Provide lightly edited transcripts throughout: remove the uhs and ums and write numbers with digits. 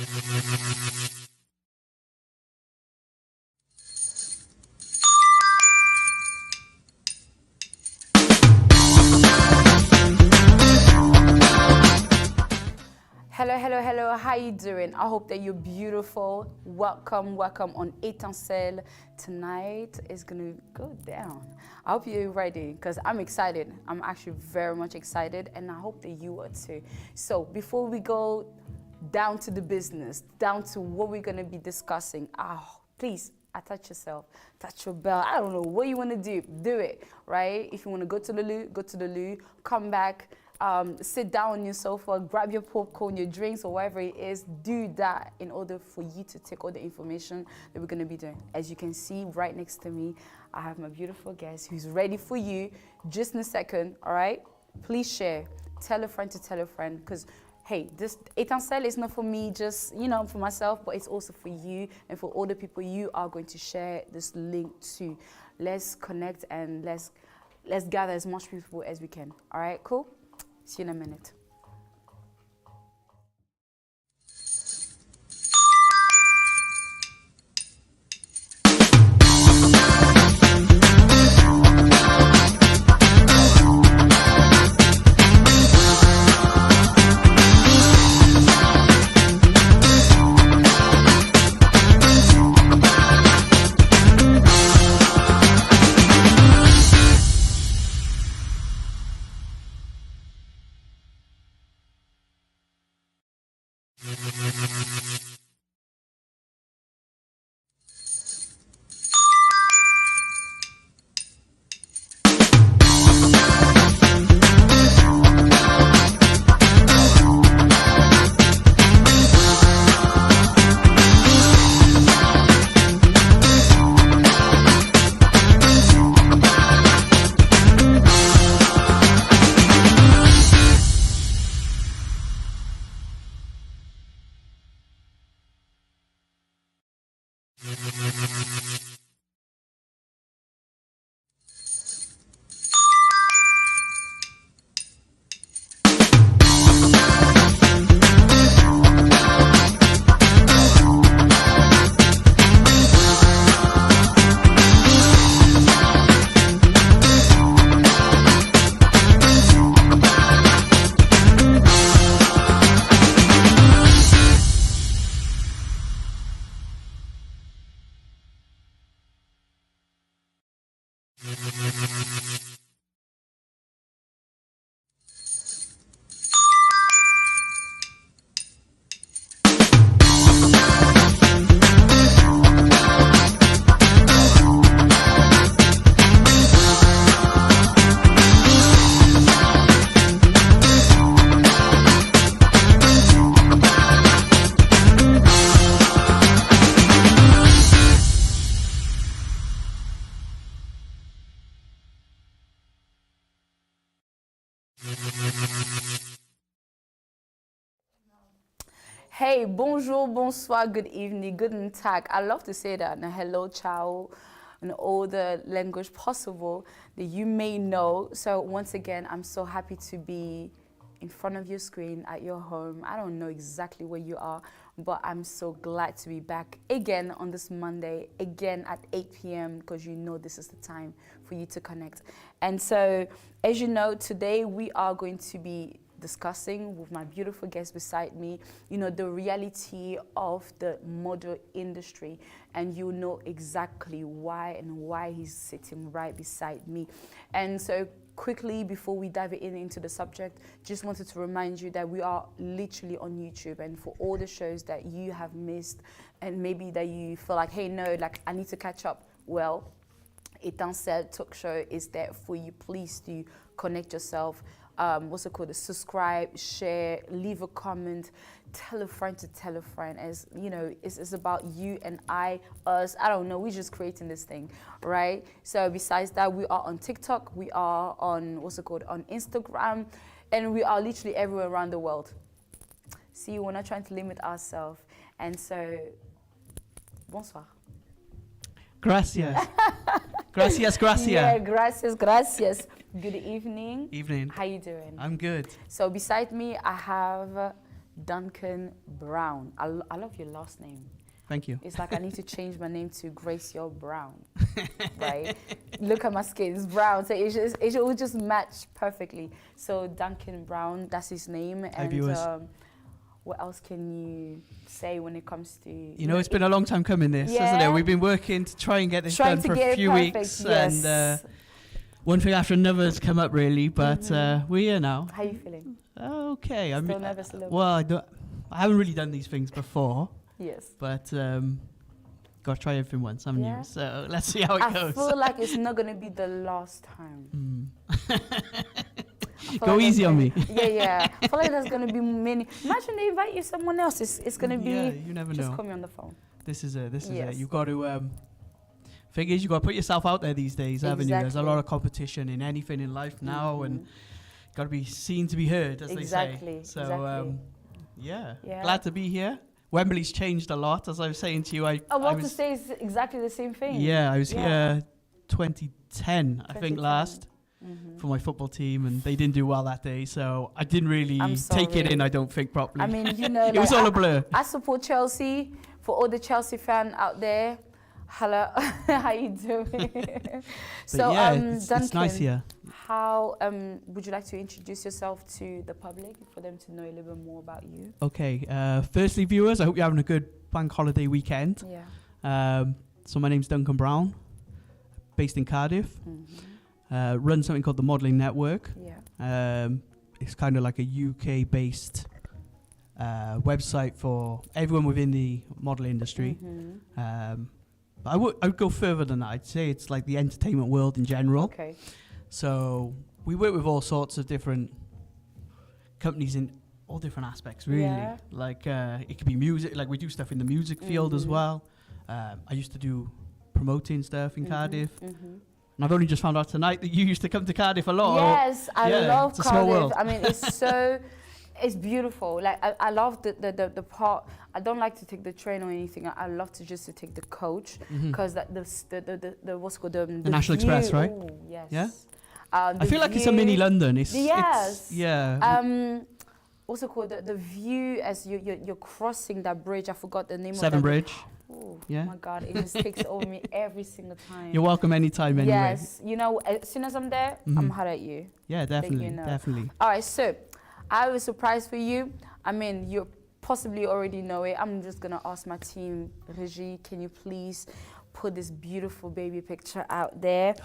Hello, hello, hello. How you doing? I hope that you're beautiful. Welcome on Etincelle. Tonight is gonna go down. I hope you're ready because I'm excited. I'm actually very much excited, and I hope that you are too. So before we go down to the business, down to what we're gonna be discussing, please attach yourself, touch your bell. I don't know what you want to do it, right? If you want to go to the loo, go to the loo, come back. Sit down on your sofa, grab your popcorn, your drinks, or whatever it is. Do that in order for you to take all the information that we're going to be doing. As you can see right next to me, I have my beautiful guest who's ready for you just in a second, all right? Please share. Tell a friend to tell a friend because, hey, this Etincelle is not for me, just, for myself, but it's also for you and for all the people you are going to share this link to. Let's connect and let's gather as much people as we can. All right, cool? See you in a minute. Hey, bonjour, bonsoir, good evening, guten Tag. I love to say that. Now, hello, ciao, and all the language possible that you may know. So once again, I'm so happy to be in front of your screen at your home. I don't know exactly where you are, but I'm so glad to be back again on this Monday, again at 8 p.m. because you know this is the time for you to connect. And so, as you know, today we are going to be discussing with my beautiful guest beside me, the reality of the model industry, and you know exactly why he's sitting right beside me. And so quickly, before we dive into the subject, just wanted to remind you that we are literally on YouTube, and for all the shows that you have missed and maybe that you feel like, hey, no, like I need to catch up, well, Etincelle Talk Show is there for you. Please do connect yourself. Subscribe, share, leave a comment, tell a friend to tell a friend. As you know, it's about you and us. I don't know, we're just creating this thing, right? So besides that, we are on TikTok, we are on on Instagram, and we are literally everywhere around the world. See, we're not trying to limit ourselves. And so, bonsoir. Gracias. Gracias. Yeah, gracias. Good evening. Evening. How you doing? I'm good. So beside me, I have Duncan Brown. I love your last name. Thank you. It's like I need to change my name to Gracie Brown, right? Look at my skin, it's brown, so it will just match perfectly. So Duncan Brown, that's his name. Hi, And viewers. what else can you say when it comes to... You know, it's been a long time coming, this, hasn't it? We've been working to try and get this done for a few weeks. Yes. And one thing after another has come up, really. But we're here now. How are you feeling? Okay. Still nervous a little well, I haven't really done these things before. Yes. But got to try everything once, haven't Yeah. you? So let's see how it goes. I feel like it's not going to be the last time. Go easy on me. Yeah. I feel like there's going to be many. Imagine they invite you someone else. It's going to be... Yeah, you never just know. call me on the phone. This is it. Yes. You've got to... thing is, you've got to put yourself out there these days, haven't you? There's a lot of competition in anything in life now, and got to be seen to be heard, as they say. So, yeah. Glad to be here. Wembley's changed a lot, as I was saying to you. I want was to say it's exactly the same thing. Yeah, I was here 2010, I think, last for my football team, and they didn't do well that day, so I didn't really take it in, I don't think, properly. I mean, you know, it was all a blur. I support Chelsea. For all the Chelsea fan out there, hello, how you doing? So, yeah, it's nice here. How would you like to introduce yourself to the public for them to know a little bit more about you? Okay, firstly, viewers, I hope you're having a good bank holiday weekend. Yeah. So my name's Duncan Brown, based in Cardiff. Run something called the Modelling Network. Yeah. It's kind of like a UK-based website for everyone within the model industry. But I would go further than that. I'd say it's like the entertainment world in general. Okay. So we work with all sorts of different companies in all different aspects, really. Yeah. Like it could be music, like we do stuff in the music field as well. I used to do promoting stuff in Cardiff. And I've only just found out tonight that you used to come to Cardiff a lot. Yes, I love it's a small Cardiff. world. I mean, it's so... It's beautiful. Like I love the part. I don't like to take the train or anything. I love to just to take the coach because the what's called the National view. Express, right? Ooh, yes. Yeah. I feel like it's a mini London. It's yeah. What's it called? The view as you're crossing that bridge. I forgot the name Severn of that Bridge. Oh Yeah. my God! It just takes over me every single time. You're welcome anytime. Anyway. Yes. You know, as soon as I'm there, I'm hard at you. Yeah, definitely, You know. definitely. All right, so I have a surprise for you. I mean, you possibly already know it. I'm just gonna ask my team, Regie, can you please put this beautiful baby picture out there?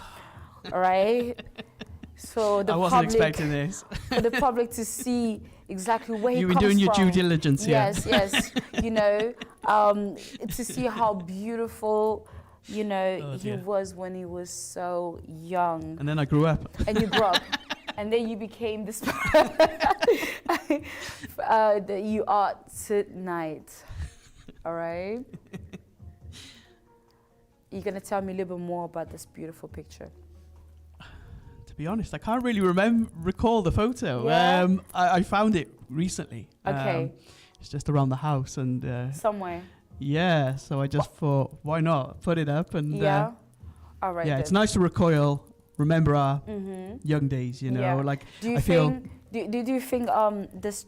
All right. So the I wasn't expecting this. For the public to see exactly where he You've comes been doing your from. due diligence here. Yes. You know, to see how beautiful, you know, he was when he was so young. And then I grew up. And you grew up. And then you became this that you are tonight. All right? You're going to tell me a little bit more about this beautiful picture. To be honest, I can't really recall the photo. Yeah? I found it recently. Okay. It's just around the house and... Somewhere. Yeah, so I just thought, why not? Put it up and... Yeah? All right. Yeah, then. it's nice to remember our young days, you know, Yeah. like Do you I feel... think, do you think this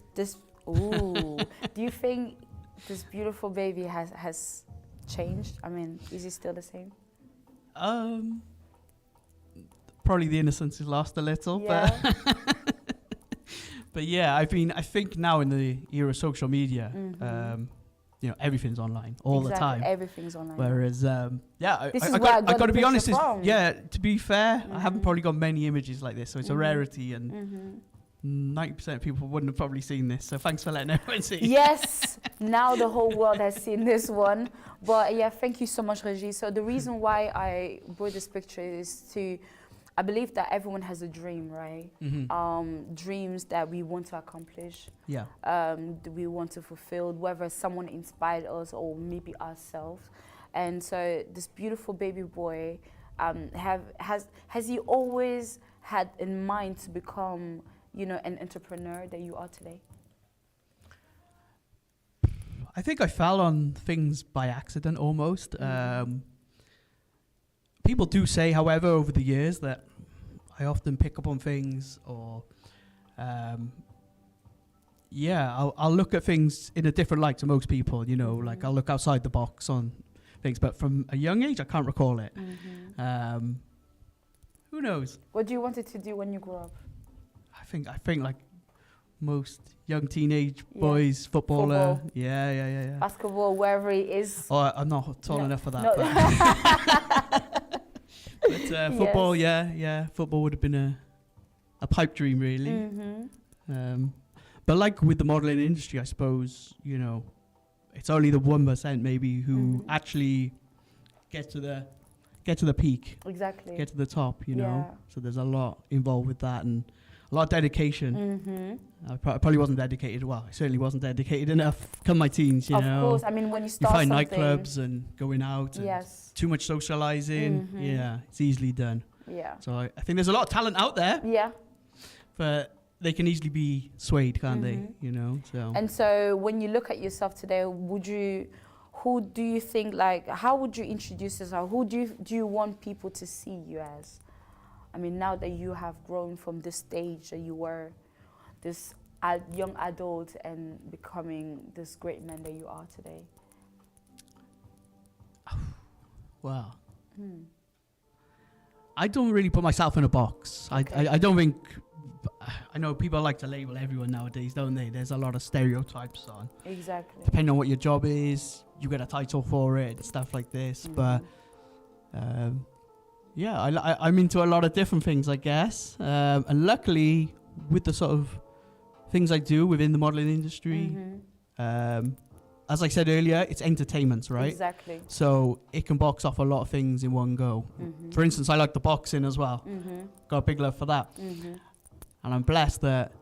ooh, do you think this beautiful baby has changed? I mean, is he still the same? Probably the innocence is lost a little, Yeah. but yeah, I think now in the era of social media, you know, everything's online all the time. Everything's online. Whereas, yeah, This is I where I got got to the be honest. picture from. Yeah, to be fair, I haven't probably got many images like this, so it's a rarity, and 90% of people wouldn't have probably seen this. So thanks for letting everyone see. Yes, now the whole world has seen this one. But yeah, thank you so much, Regie. So the reason why I brought this picture is I believe that everyone has a dream, right? Dreams that we want to accomplish. Yeah. That we want to fulfill, whether someone inspired us or maybe ourselves. And so this beautiful baby boy, has he always had in mind to become, you know, an entrepreneur that you are today? I think I fell on things by accident almost. People do say, however, over the years that I often pick up on things or, I'll look at things in a different light to most people, you know, like I'll look outside the box on things, but from a young age, I can't recall it. Who knows? What do you wanted to do when you grew up? I think like most young teenage boys, footballer. Football. Yeah. Basketball, wherever it is. Oh, I'm not tall enough for that. No. But football, football would have been a pipe dream, really. But like with the modelling industry, I suppose, you know, it's only the 1% maybe who actually get to the peak. Exactly. Get to the top, you know. So there's a lot involved with that and a lot of dedication. I probably wasn't dedicated. Well, I certainly wasn't dedicated enough. Come my teens, you know. Of course. I mean, when you start find something, nightclubs and going out. And too much socializing. Yeah, it's easily done. Yeah. So I think there's a lot of talent out there. Yeah. But they can easily be swayed, can't they? You know. So. And so when you look at yourself today, who do you think, like, how would you introduce yourself? Who do you want people to see you as? I mean, now that you have grown from this stage that you were, this young adult, and becoming this great man that you are today. Wow. I don't really put myself in a box. Okay. I don't think. I know people like to label everyone nowadays, don't they? There's a lot of stereotypes on. Exactly. Depending on what your job is, you get a title for it and stuff like this. But I'm into a lot of different things, I guess. And luckily, with the sort of things I do within the modelling industry, as I said earlier, it's entertainment, right? Exactly. So it can box off a lot of things in one go. For instance, I like the boxing as well. Got a big love for that. And I'm blessed that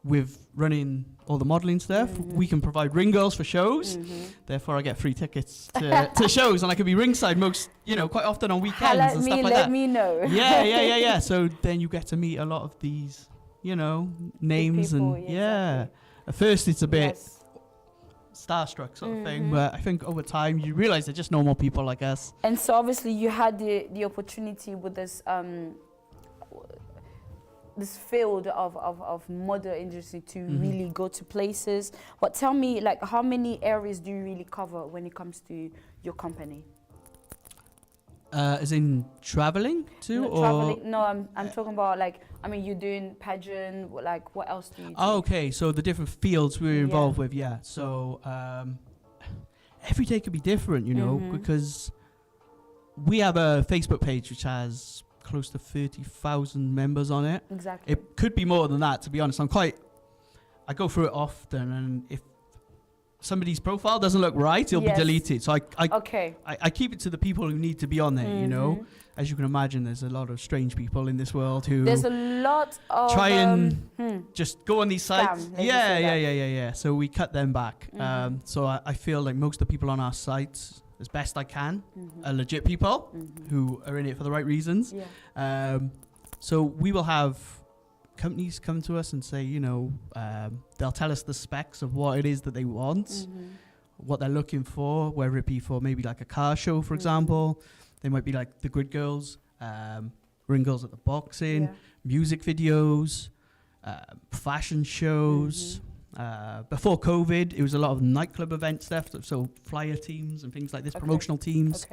with running all the modelling stuff, we can provide ring girls for shows. Therefore, I get free tickets to shows, and I can be ringside quite often on weekends and stuff like that. Let me know. Yeah. So then you get to meet a lot of these, names people, and Exactly. At first it's a bit starstruck sort of thing, but I think over time you realize they're just normal people like us. And so obviously you had the opportunity with this this field of model industry to really go to places. But tell me, like, how many areas do you really cover when it comes to your company? As in traveling too? No, traveling? No, I'm talking about, like, I mean, you're doing pageant, like, what else do you do? Oh, okay, so the different fields we're involved with, So every day could be different, because we have a Facebook page which has close to 30,000 members on it. Exactly. It could be more than that, to be honest. I go through it often, and if somebody's profile doesn't look right, it'll be deleted. So I keep it to the people who need to be on there, As you can imagine, there's a lot of strange people in this world who... There's a lot of... Try and just go on these sites. Yeah. So we cut them back. So I feel like most of the people on our sites, as best I can, are legit people who are in it for the right reasons. So we will have companies come to us and say, they'll tell us the specs of what it is that they want, what they're looking for, whether it be for maybe like a car show, for example. They might be like the Grid Girls, Ring Girls at the Boxing, music videos, fashion shows. Before COVID, it was a lot of nightclub event stuff, so flyer teams and things like this, promotional teams.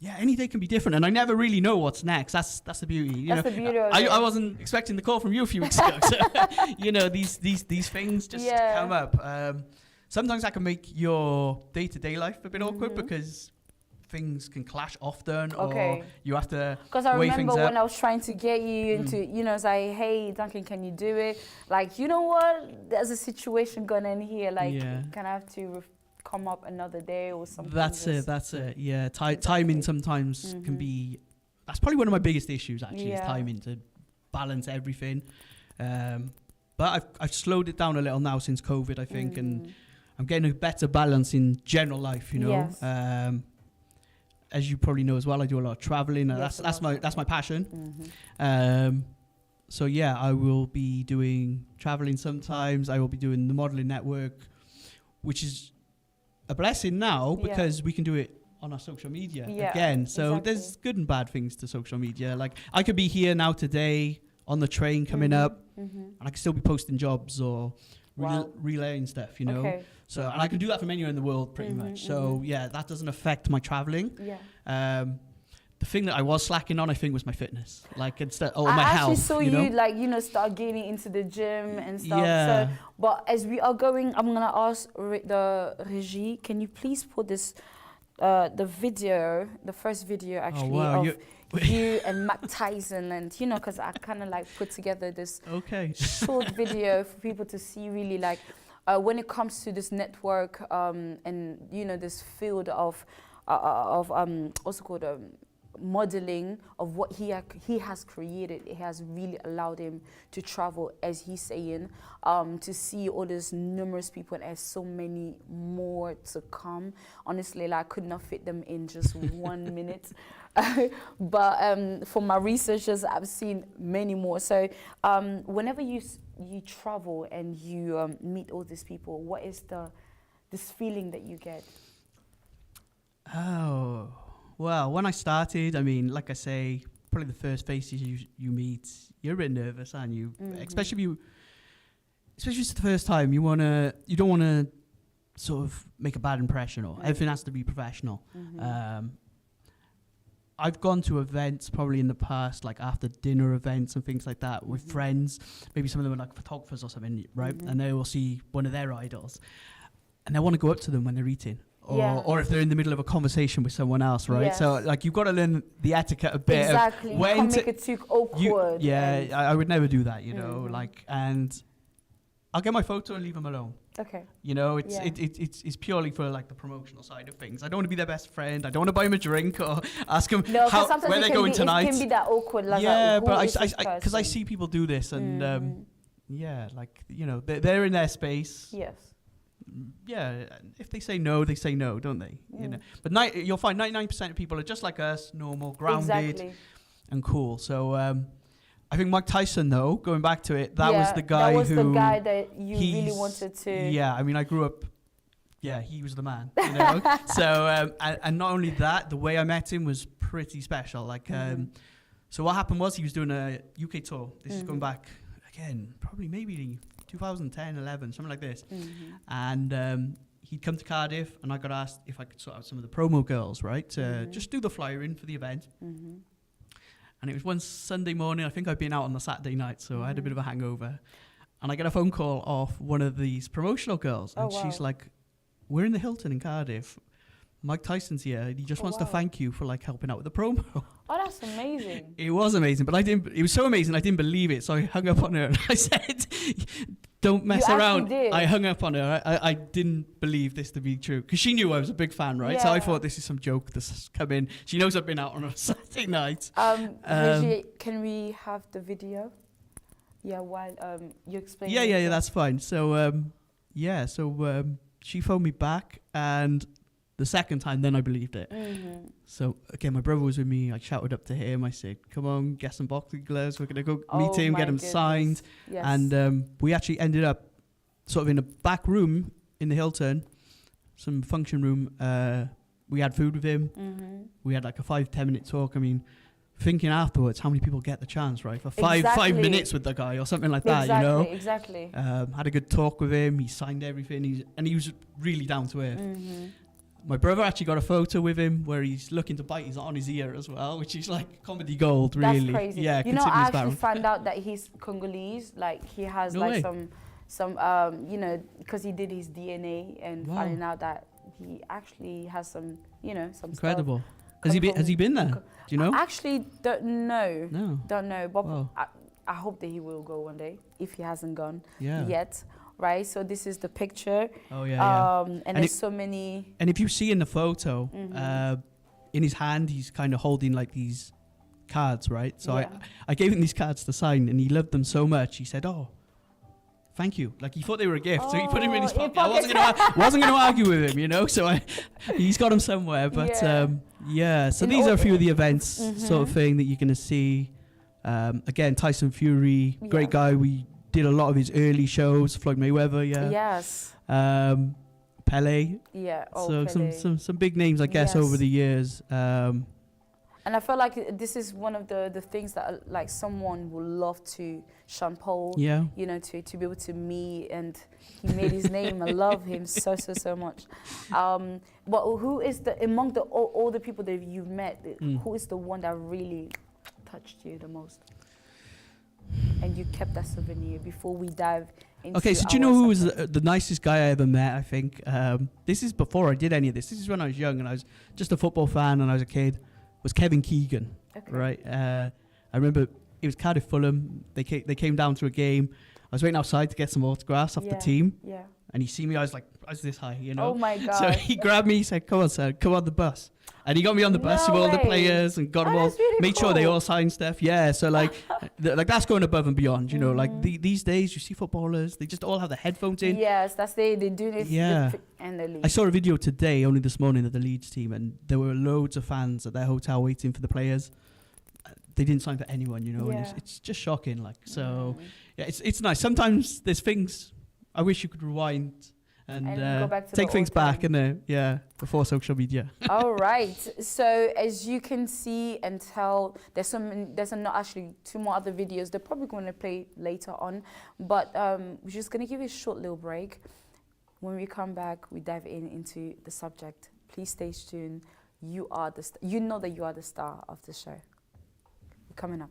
Any day can be different, and I never really know what's next. That's the beauty. That's the beauty of I wasn't expecting the call from you a few weeks ago. So, these things just come up. Sometimes that can make your day-to-day life a bit awkward because things can clash often, or you have to. Because I remember when I was trying to get you into, say, hey, Duncan, can you do it? Like, you know what? There's a situation going on here. Like, can I have to come up another day or something? That's it. Yeah, timing sometimes can be. That's probably one of my biggest issues. Actually, is timing, to balance everything. But I've slowed it down a little now since COVID, I think, and I'm getting a better balance in general life. As you probably know as well, I do a lot of traveling. That's my passion. So I will be doing traveling sometimes. I will be doing the modeling network, which is a blessing now because we can do it on our social media again. So there's good and bad things to social media. Like, I could be here now today on the train coming up, and I can still be posting jobs or relaying stuff, you know. Okay. So, and I can do that from anywhere in the world, pretty much. So, yeah, that doesn't affect my traveling. Yeah. The thing that I was slacking on, I think, was my fitness, like instead, or I my health. I actually saw you know? like, start getting into the gym and stuff. Yeah. So, but as we are going, I'm gonna ask the regie, can you please put this, the first video actually of you and Mac Tyson, and because I kind of like put together this short video for people to see really like when it comes to this network and this field of what's it called, modeling of what he has created. It has really allowed him to travel, as he's saying, to see all these numerous people, and there's so many more to come. Honestly, like, I could not fit them in just 1 minute. But for my researchers, I've seen many more. So whenever you travel and you meet all these people, what is this feeling that you get? Oh, well, when I started, I mean, like I say, probably the first faces you meet, you're a bit nervous, aren't you? Especially if it's the first time, you don't wanna sort of make a bad impression, or everything has to be professional. I've gone to events probably in the past, like after dinner events and things like that with friends. Maybe some of them are like photographers or something, right? And they will see one of their idols, and they want to go up to them when they're eating. Or if they're in the middle of a conversation with someone else, right? Yes. So, like, you've got to learn the etiquette a bit. Exactly. You can't make it too awkward. I would never do that, like, and I'll get my photo and leave them alone. Okay. It's purely for like the promotional side of things. I don't want to be their best friend. I don't want to buy them a drink or ask them where they're going tonight. It can be that awkward. Like, but because I see people do this, and they're in their space. Yes. Yeah, if they say no, they say no, don't they? But you'll find 99% of people are just like us, normal, grounded, and cool. So I think Mike Tyson, though, going back to it, that was the guy the guy that you really wanted to. Yeah, I mean, I grew up. Yeah, he was the man. So and not only that, the way I met him was pretty special. Like, so what happened was he was doing a UK tour. This is going back again, probably maybe 2010, 11, something like this. And he'd come to Cardiff, and I got asked if I could sort out some of the promo girls, right? To just do the flyer in for the event. And it was one Sunday morning. I think I'd been out on the Saturday night, so I had a bit of a hangover. And I get a phone call off one of these promotional girls, and she's like, "We're in the Hilton in Cardiff. Mike Tyson's here. He just wants to thank you for like helping out with the promo." Oh, that's amazing. It was amazing, but it was so amazing I didn't believe it. So I hung up on her and I said, "Don't mess around." I hung up on her. I didn't believe this to be true, because she knew I was a big fan, right? So I thought, this is some joke that's come in. She knows I've been out on a Saturday night. Reggie, can we have the video? Yeah, while you explain. Yeah, that's fine. So she phoned me back, and the second time, then I believed it. So again, my brother was with me. I shouted up to him. I said, "Come on, get some boxing gloves. We're gonna go meet him, get him signed." Yes. And we actually ended up sort of in a back room in the Hilton, some function room. We had food with him. We had like a 5-10 minute talk. I mean, thinking afterwards, how many people get the chance, right? For five minutes with the guy or something like that, Exactly. Had a good talk with him. He signed everything. He was really down to earth. My brother actually got a photo with him where he's looking to bite. He's on his ear as well, which is like comedy gold, really. That's crazy. Yeah, I actually found out that he's Congolese. Like, he has some because he did his DNA, and finding out that he actually has some incredible stuff. Has he been there? Do you know? I actually don't know. No. Don't know. But I hope that he will go one day, if he hasn't gone yet. Right, so this is the picture. Oh yeah. And there's so many. And if you see in the photo, in his hand, he's kind of holding like these cards, right? So I gave him these cards to sign, and he loved them so much. He said, "Oh, thank you." Like, he thought they were a gift, so he put them in his pocket. I wasn't going to argue with him, So he's got them somewhere. But so these are a few of the events, sort of thing, that you're going to see. Again, Tyson Fury, great guy. We did a lot of his early shows. Floyd Mayweather, Yes. Pele. Yeah. Oh, so Pele. some big names, I guess, over the years. And I feel like this is one of the things that like someone would love to, Sean Paul, yeah, you know, to be able to meet, and he made his name. I love him so much. But who is among all the people that you've met, who is the one that really touched you the most? And you kept that souvenir before we dive into. Okay, so do you know who was the nicest guy I ever met? I think this is before I did any of this. This is when I was young and I was just a football fan and I was a kid. Was Kevin Keegan, right? I remember it was Cardiff Fulham. They came down to a game. I was waiting outside to get some autographs off the team. Yeah. And he see me, I was this high, you know. Oh my God. So he grabbed me, he said, "Come on, sir, come on the bus." And he got me on the bus with all the players and got them all, really made sure they all signed stuff. Yeah, so like that's going above and beyond, you know. Like these days, you see footballers, they just all have the headphones in. Yes, they do this. Yeah. And they leave. I saw a video today, only this morning, of the Leeds team, and there were loads of fans at their hotel waiting for the players. They didn't sign for anyone, you know, and it's just shocking. Like, so, yeah, it's nice. Sometimes there's things I wish you could rewind and go back to take things back before social media. All right. So as you can see and tell, there's not actually two more other videos. They're probably going to play later on, but we're just going to give you a short little break. When we come back, we dive into the subject. Please stay tuned. You know that you are the star of the show. We're coming up.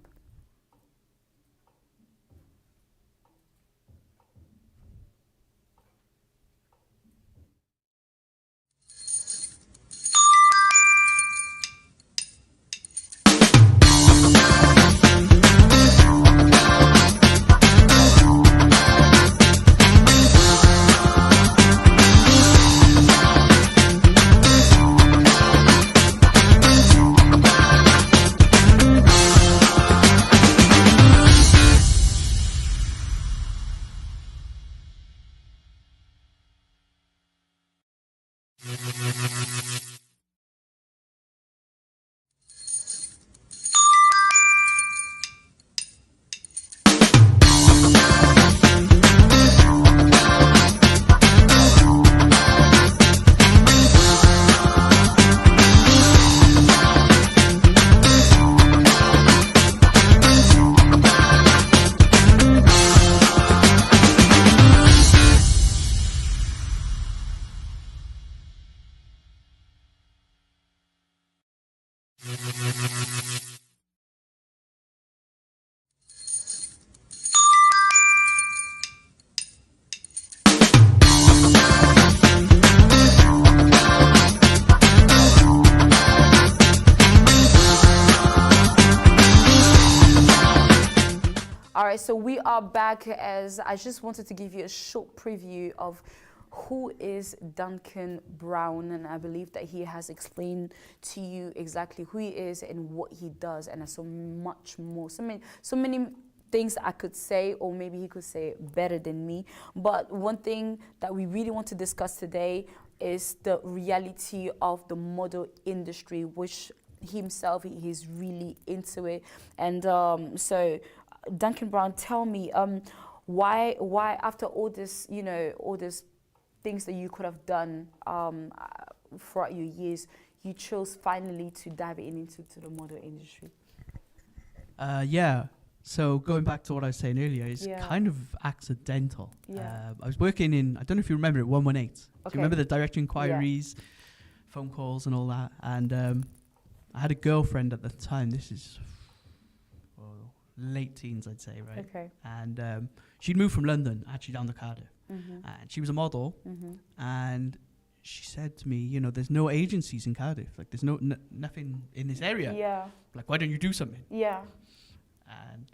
So we are back, as I just wanted to give you a short preview of who is Duncan Brown, and I believe that he has explained to you exactly who he is and what he does, and there's so much more, so many things I could say, or maybe he could say it better than me. But one thing that we really want to discuss today is the reality of the model industry, which himself, he's really into it. And so Duncan Brown, tell me, why after all this, you know, all these things that you could have done throughout your years, you chose finally to dive into the model industry? Yeah. So going back to what I was saying earlier, it's kind of accidental. I was working in, I don't know if you remember it, 118. Do you remember the direct inquiries, phone calls and all that? And I had a girlfriend at the time. This is late teens, I'd say, right? Okay. And she'd moved from London, actually down to Cardiff. Mm-hmm. And she was a model. Mm-hmm. And she said to me, you know, there's no agencies in Cardiff. Like, there's nothing in this area. Yeah. Like, why don't you do something? Yeah. And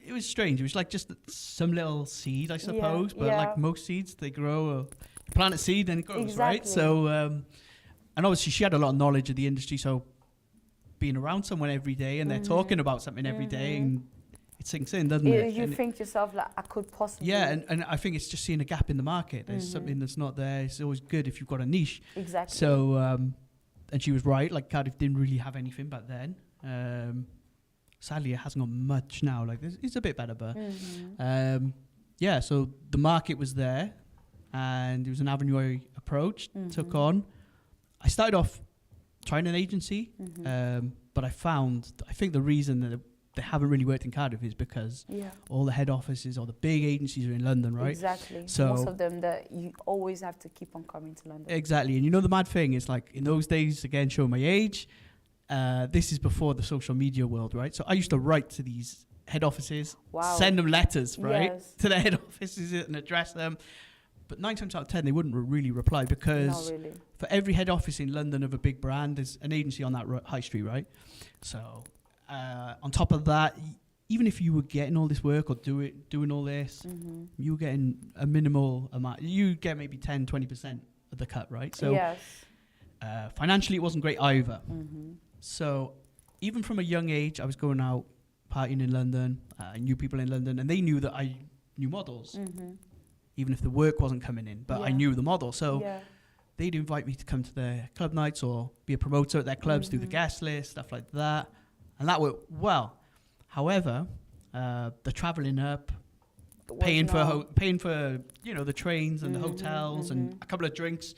it was strange. It was like just some little seed, I suppose. But like most seeds, they grow. You plant a seed, and it grows, right? So, and obviously she had a lot of knowledge of the industry. So being around someone every day and they're talking about something every day, and it sinks in, doesn't it? You think to yourself, like, I could possibly... Yeah, and I think it's just seeing a gap in the market. There's something that's not there. It's always good if you've got a niche. Exactly. So, and she was right. Like, Cardiff didn't really have anything back then. Sadly, it hasn't got much now. Like, it's a bit better, but... yeah, so the market was there, and it was an avenue I approached, took on. I started off trying an agency, but I think the reason that they haven't really worked in Cardiff is because all the head offices or the big agencies are in London, right? Exactly. So most of them that you always have to keep on coming to London. Exactly. And you know, the mad thing is, like, in those days, again, showing my age, this is before the social media world, right? So I used to write to these head offices, send them letters, right? To the head offices and address them. But 9 times out of 10, they wouldn't really reply because for every head office in London of a big brand, there's an agency on that high street, right? So on top of that, even if you were getting all this work or doing all this, you were getting a minimal amount. You get maybe 10, 20% of the cut, right? So financially, it wasn't great either. So even from a young age, I was going out partying in London. I knew people in London, and they knew that I knew models, even if the work wasn't coming in. But I knew the model, so they'd invite me to come to their club nights or be a promoter at their clubs, do the guest list, stuff like that. And that worked well. However, the traveling up, paying for the trains and the hotels and a couple of drinks,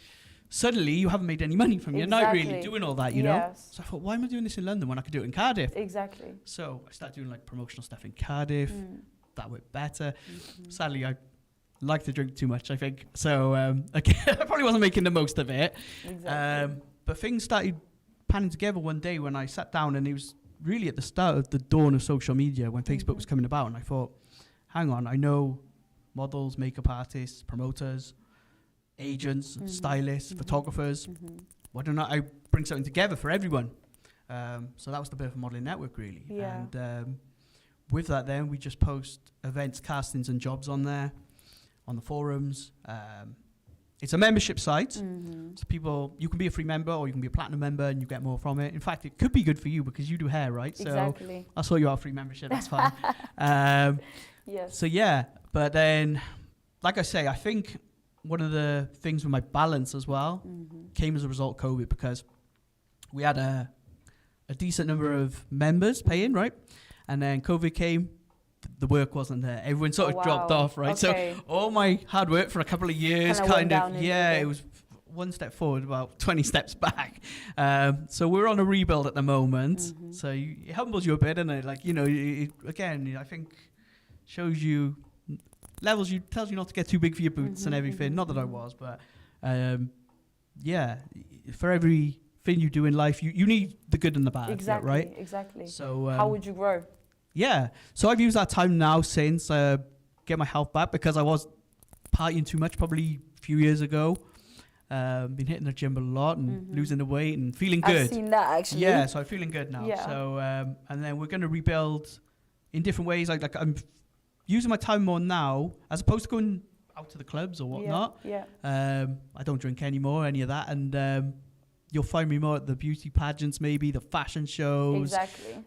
suddenly you haven't made any money from your night really doing all that, you know? So I thought, why am I doing this in London when I could do it in Cardiff? Exactly. So I started doing like promotional stuff in Cardiff. That worked better. Sadly, I like to drink too much, I think. So again, I probably wasn't making the most of it. Exactly. But things started panning together one day when I sat down, and it was really at the start of the dawn of social media when Facebook was coming about, and I thought, hang on, I know models, makeup artists, promoters, agents, stylists, photographers. Why don't I bring something together for everyone? So that was the birth of Modelling Network, really. And with that, then we just post events, castings, and jobs on there, on the forums. It's a membership site, so you can be a free member or you can be a platinum member and you get more from it. In fact, it could be good for you because you do hair, right? Exactly. So I'll sort you out a free membership, that's fine. So yeah, but then, like I say, I think one of the things with my balance as well came as a result of COVID, because we had a decent number of members pay in, right? And then COVID came, the work wasn't there. Everyone sort of dropped off, right? So all my hard work for a couple of years it was one step forward, about 20 steps back. So we're on a rebuild at the moment. So it humbles you a bit, and it, like, you know, again, I think shows you, tells you not to get too big for your boots and everything. Not that I was, but for everything you do in life, you need the good and the bad, right? Exactly. So how would you grow? Yeah, so I've used that time now since get my health back, because I was partying too much probably a few years ago. Been hitting the gym a lot and losing the weight and feeling good. I've seen that, actually. Yeah, so I'm feeling good now. So and then we're going to rebuild in different ways. Like I'm using my time more now, as opposed to going out to the clubs or whatnot. I don't drink anymore, any of that, and you'll find me more at the beauty pageants, maybe the fashion shows. Exactly.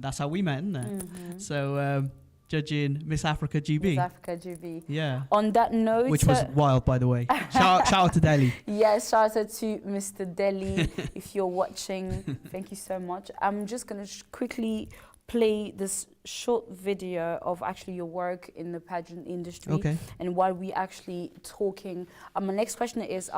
That's how we met, isn't it? So judging Miss Africa GB. Miss Africa GB. Yeah. On that note, which was wild, by the way. Shout out to Delhi. Yes, shout out to Mr. Delhi. If you're watching, thank you so much. I'm just going to quickly play this short video of actually your work in the pageant industry. Okay. And while we actually talking, my next question is,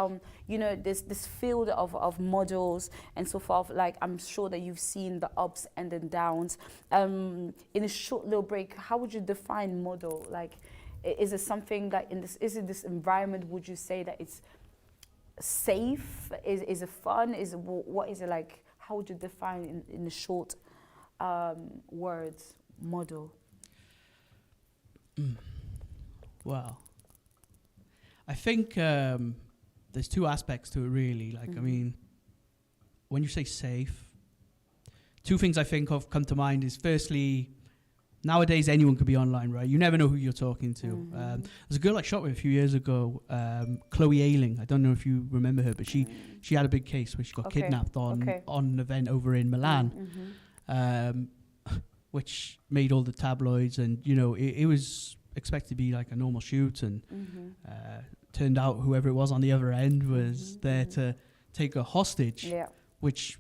you know, this field of models and so forth, like, I'm sure that you've seen the ups and the downs. In a short little break, how would you define model? Like, is it something that is it this environment, would you say that it's safe? Is it fun? What is it like? How would you define in the short words, model? Wow. I think there's two aspects to it, really. Like, I mean, when you say safe, two things I think of come to mind is, firstly, nowadays anyone could be online, right? You never know who you're talking to. There's a girl I shot with a few years ago, Chloe Ayling. I don't know if you remember her, but she had a big case where she got kidnapped on an event over in Milan. Which made all the tabloids, and you know, it was expected to be like a normal shoot, and turned out whoever it was on the other end was there to take a hostage, which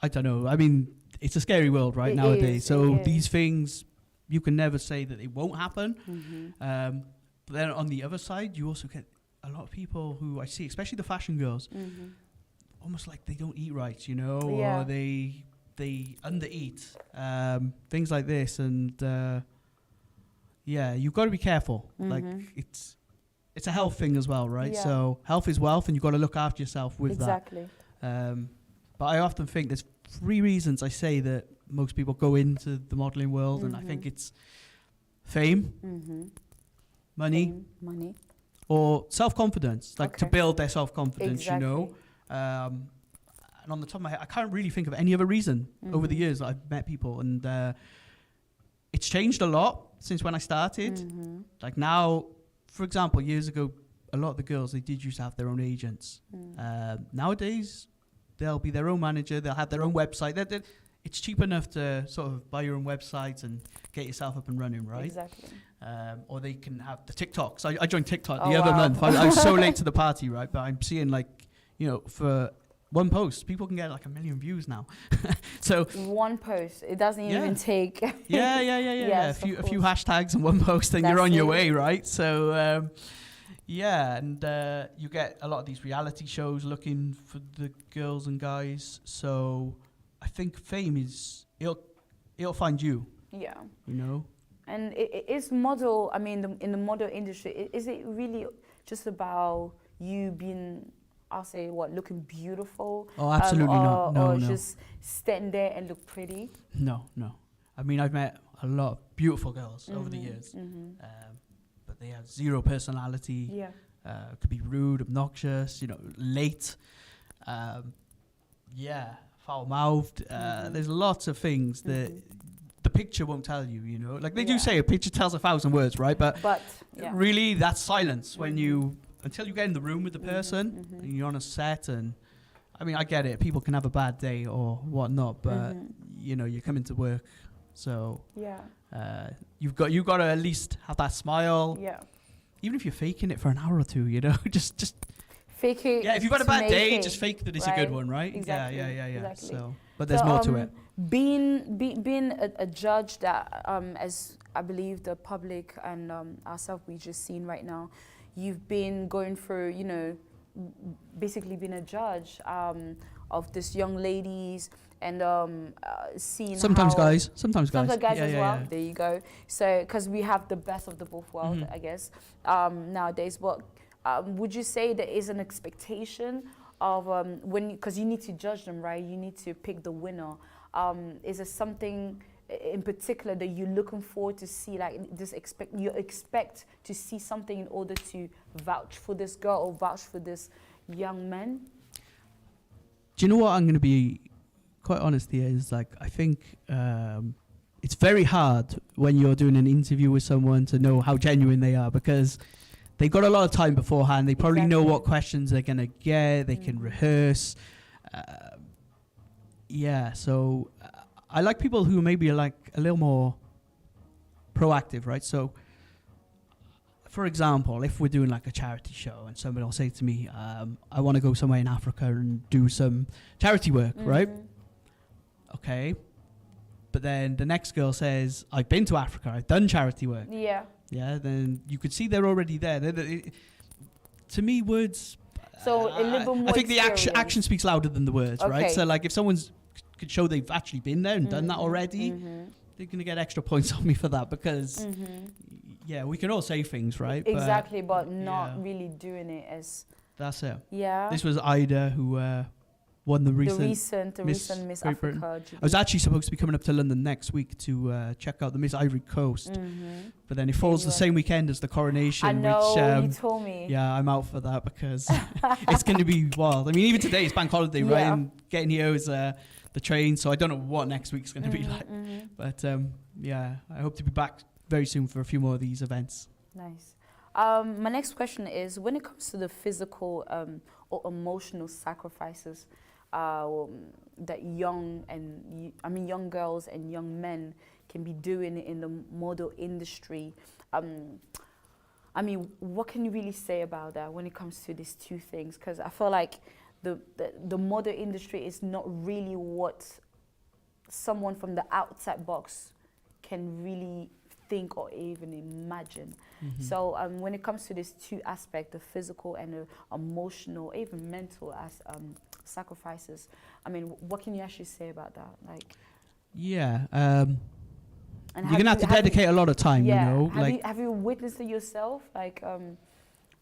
I don't know. I mean, it's a scary world nowadays. So these things, you can never say that it won't happen. But then on the other side, you also get a lot of people who I see, especially the fashion girls. almost like they don't eat right, you know, or they undereat, things like this, and you've got to be careful. Like it's a health thing as well, right? So health is wealth, and you've got to look after yourself with that. But I often think there's 3 reasons I say that most people go into the modeling world, and I think it's fame, money, or self-confidence, like to build their self-confidence, you know. And on the top of my head, I can't really think of any other reason over the years that I've met people, and it's changed a lot since when I started. Like now, for example, years ago, a lot of the girls, they did used to have their own agents. Nowadays, they'll be their own manager, they'll have their own website. It's cheap enough to sort of buy your own website and get yourself up and running, right? Exactly. Or they can have the TikToks. I joined TikTok the other month. I was so late to the party, right? But I'm seeing, like, you know, for one post, people can get like 1 million views now. So one post, it doesn't even take. A few hashtags and one post, and you're on your way, right? So and you get a lot of these reality shows looking for the girls and guys. So I think fame it'll find you. Yeah. You know. And it is model. I mean, in the model industry, is it really just about you being, I'll say, looking beautiful? Oh, absolutely not. No, or just stand there and look pretty? No. I mean, I've met a lot of beautiful girls over the years, but they have zero personality. Yeah. Could be rude, obnoxious, you know, late. Foul-mouthed. There's lots of things that the picture won't tell you, you know. Like they do say a picture tells 1,000 words, right? But really, that's silence when you... Until you get in the room with the person, and you're on a set, and I mean, I get it. People can have a bad day or whatnot, but you know, you're coming to work, so you've got to at least have that smile. Yeah. Even if you're faking it for an hour or two, you know, just fake it. Yeah. If you've had a bad day, just fake that it's a good one, right? Exactly. Yeah. Exactly. So, but there's more to it. Being a judge that, as I believe the public and ourselves we just seen right now. You've been going through, you know, basically being a judge of this young ladies and seeing sometimes guys as well. Yeah. There you go. So, because we have the best of the both worlds, I guess, nowadays. But would you say there is an expectation of because you need to judge them, right? You need to pick the winner. Is there something in particular that you're looking forward to see, like you expect to see something in order to vouch for this girl or vouch for this young man? Do you know what? I'm going to be quite honest here, is like, I think it's very hard when you're doing an interview with someone to know how genuine they are, because they've got a lot of time beforehand. They probably know what questions they're going to get. They can rehearse. So I like people who maybe are like a little more proactive, right? So, for example, if we're doing like a charity show and somebody will say to me, I want to go somewhere in Africa and do some charity work, right? Okay. But then the next girl says, I've been to Africa, I've done charity work. Yeah. Yeah, then you could see they're already there. To me, words... So a little more I think the action speaks louder than the words, right? So like if someone's could show they've actually been there and done that already, they're going to get extra points on me for that, because we can all say things, right? Exactly, but not really doing it as... That's it. Yeah. This was Ida who won the recent Miss Africa. I was actually supposed to be coming up to London next week to check out the Miss Ivory Coast, but then it falls the same weekend as the coronation. I know, which, you told me. Yeah, I'm out for that because it's going to be wild. I mean, even today it's bank holiday, right? And getting here is the train, so I don't know what next week's going to be like. But I hope to be back very soon for a few more of these events. Nice. My next question is, when it comes to the physical or emotional sacrifices that young girls and young men can be doing in the model industry, I mean, what can you really say about that when it comes to these two things? Because I feel like the model industry is not really what someone from the outside box can really think or even imagine. So when it comes to these two aspects, the physical and the emotional, even mental sacrifices. I mean, what can you actually say about that? Like, yeah, and you're gonna have to dedicate a lot of time. Yeah. You know, Have you witnessed it yourself? Like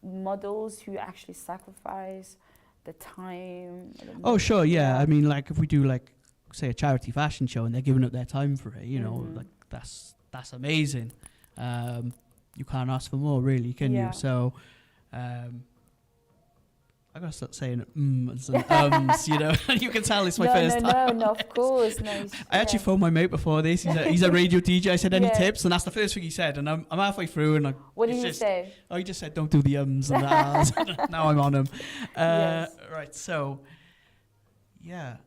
models who actually sacrifice the time. Oh, sure, yeah. I mean, like if we do like say a charity fashion show and they're giving up their time for it, you know, like that's amazing. You can't ask for more, really, can you? So, I gotta start saying ums and ums, you know. You can tell it's my first time. No, of course, no. I actually phoned my mate before this. He's a radio DJ. I said, any tips? And that's the first thing he said. And I'm halfway through, and what did he say? Oh, he just said, don't do the ums and the ahs. Now I'm on him. Right, so yeah,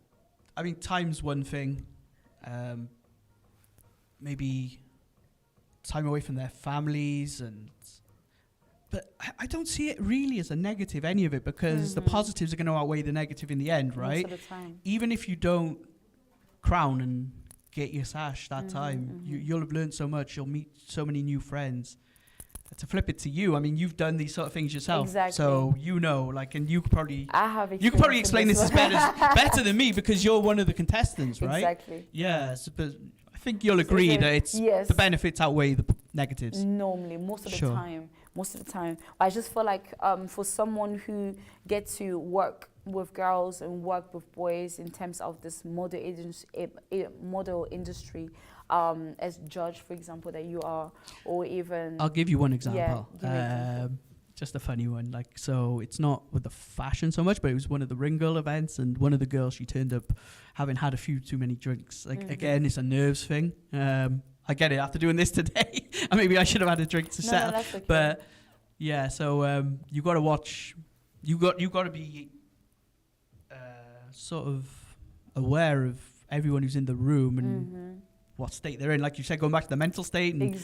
I mean, time's one thing. Maybe time away from their families but I don't see it really as a negative, any of it, because the positives are going to outweigh the negative in the end, right? Most of the time. Even if you don't crown and get your sash that time, you'll have learned so much. You'll meet so many new friends. To flip it to you, I mean, you've done these sort of things yourself, so you know, like, and you could probably explain this better than me because you're one of the contestants, right? Exactly. Yeah, but I think you'll agree that it's the benefits outweigh the negatives. Normally, most of the time. I just feel like for someone who gets to work with girls and work with boys in terms of this model industry, as judge, for example, that you are, or even... I'll give you one example. Just a funny one. Like, so it's not with the fashion so much, but it was one of the Ring Girl events, and one of the girls, she turned up having had a few too many drinks. Like, again, it's a nerves thing. I get it after doing this today. Maybe I should have had a drink to settle. That's okay. But yeah, so you got to watch. You got to be sort of aware of everyone who's in the room and what state they're in. Like you said, going back to the mental state and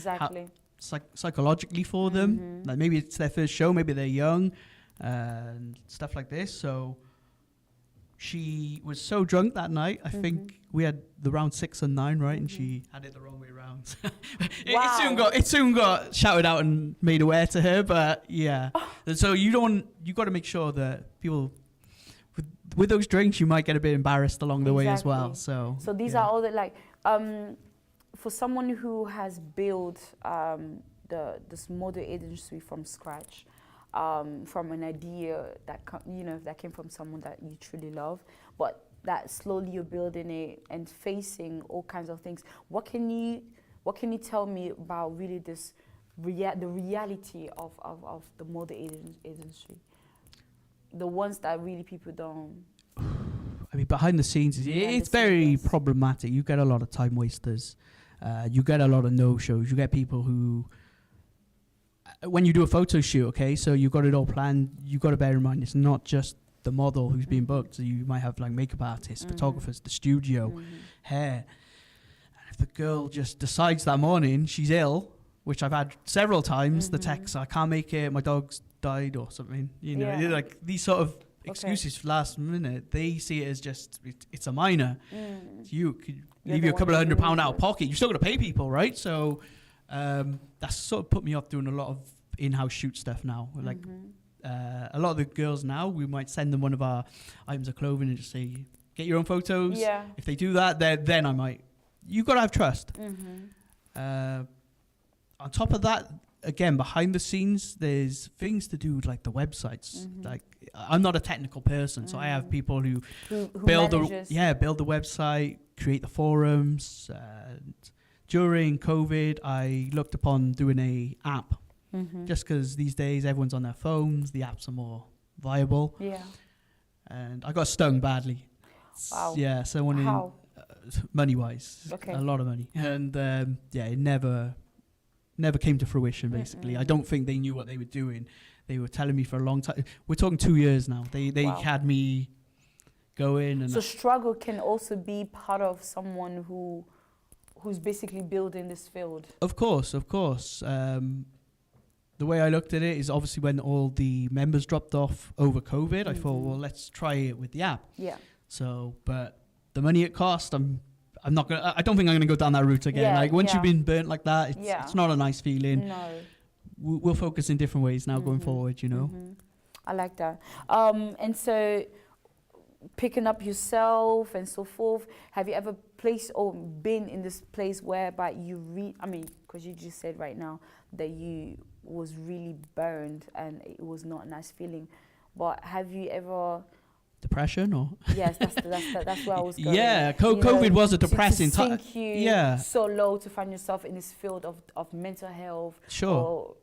psychologically for them. Like maybe it's their first show, maybe they're young and stuff like this. So she was so drunk that night. I think we had the round 6 and 9, right? And she had it the wrong way around. It soon got shouted out and made aware to her. But yeah, so you got to make sure that people with those drinks, you might get a bit embarrassed along the way as well. So these are all the like for someone who has built this model industry from scratch. From an idea that that came from someone that you truly love, but that slowly you're building it and facing all kinds of things. What can you tell me about really this the reality of the model industry? The ones that really people don't. I mean, behind the scenes, it's very problematic. You get a lot of time wasters. You get a lot of no-shows. You get people who. When you do a photo shoot, okay, so you've got it all planned, you've got to bear in mind it's not just the model who's being booked. So you might have like makeup artists, photographers, the studio, hair. And if the girl just decides that morning she's ill, which I've had several times, the text, I can't make it, my dog's died or something, you know, like these sort of excuses for last minute, they see it as just, it's a minor. You could leave you a couple of £100 out of pocket, you're still going to pay people, right? So that's sort of put me off doing a lot of in-house shoot stuff now. Like a lot of the girls now, we might send them one of our items of clothing and just say, get your own photos. If they do that, then I might. You've got to have trust. On top of that, again, behind the scenes, there's things to do with like the websites. Like I'm not a technical person, so I have people who build the website, create the forums. During COVID, I looked upon doing a app, just because these days everyone's on their phones, the apps are more viable. And I got stung badly. Wow. Yeah, someone How? Money-wise, a lot of money, and it never came to fruition. Basically, I don't think they knew what they were doing. They were telling me for a long time. We're talking 2 years now. They had me going. And so struggle can also be part of someone who's basically building this field. Of course. The way I looked at it is obviously when all the members dropped off over COVID, I thought, well, let's try it with the app. So, but the money it cost, I'm not gonna. I don't think I'm gonna go down that route again. Like once you've been burnt like that, it's not a nice feeling. No. We'll focus in different ways now going forward. You know. I like that. And so, picking up yourself and so forth? Have you ever placed or been in this place whereby you because you just said right now that you was really burned and it was not a nice feeling, but have you ever depression or yes, that's where I was going. Yeah, COVID was a depressing time. To sink you so low to find yourself in this field of mental health. Sure.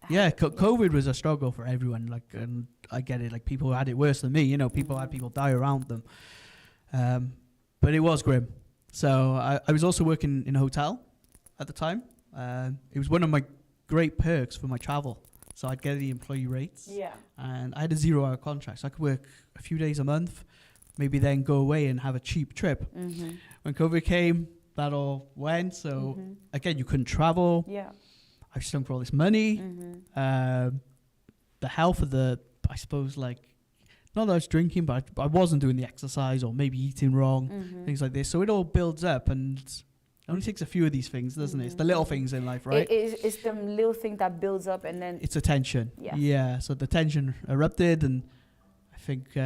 Yeah, COVID was a struggle for everyone. Like, and I get it. Like, people had it worse than me. You know, people had people die around them. But it was grim. So I was also working in a hotel at the time. It was one of my great perks for my travel. So I'd get the employee rates. Yeah. And I had a 0-hour contract. So I could work a few days a month, maybe then go away and have a cheap trip. Mm-hmm. When COVID came, that all went. So again, you couldn't travel. Yeah. I was stung for all this money. Mm-hmm. The health of I suppose, like, not that I was drinking, but I wasn't doing the exercise or maybe eating wrong, things like this. So it all builds up, and it only takes a few of these things, doesn't it? It's the little things in life, right? It's the little thing that builds up, and then... It's a tension. Yeah. So the tension erupted, and I think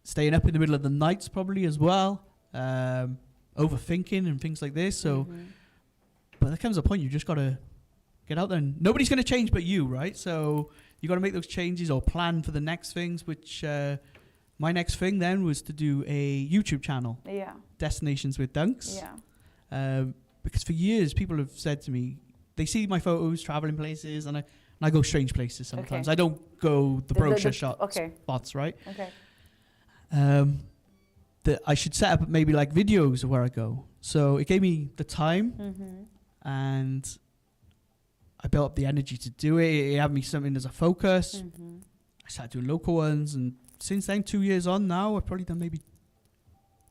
staying up in the middle of the nights probably as well, overthinking and things like this. So, but there comes a point you just got to get out there, and nobody's going to change but you, right? So you got to make those changes or plan for the next things, which my next thing then was to do a YouTube channel. Yeah. Destinations with Dunks. Yeah. Because for years people have said to me, they see my photos traveling places, and I go strange places sometimes. Okay. I don't go the brochure spots, right? Okay. That I should set up maybe like videos of where I go. So it gave me the time, and I built up the energy to do it. It had me something as a focus. I started doing local ones, and since then, 2 years on now, I've probably done maybe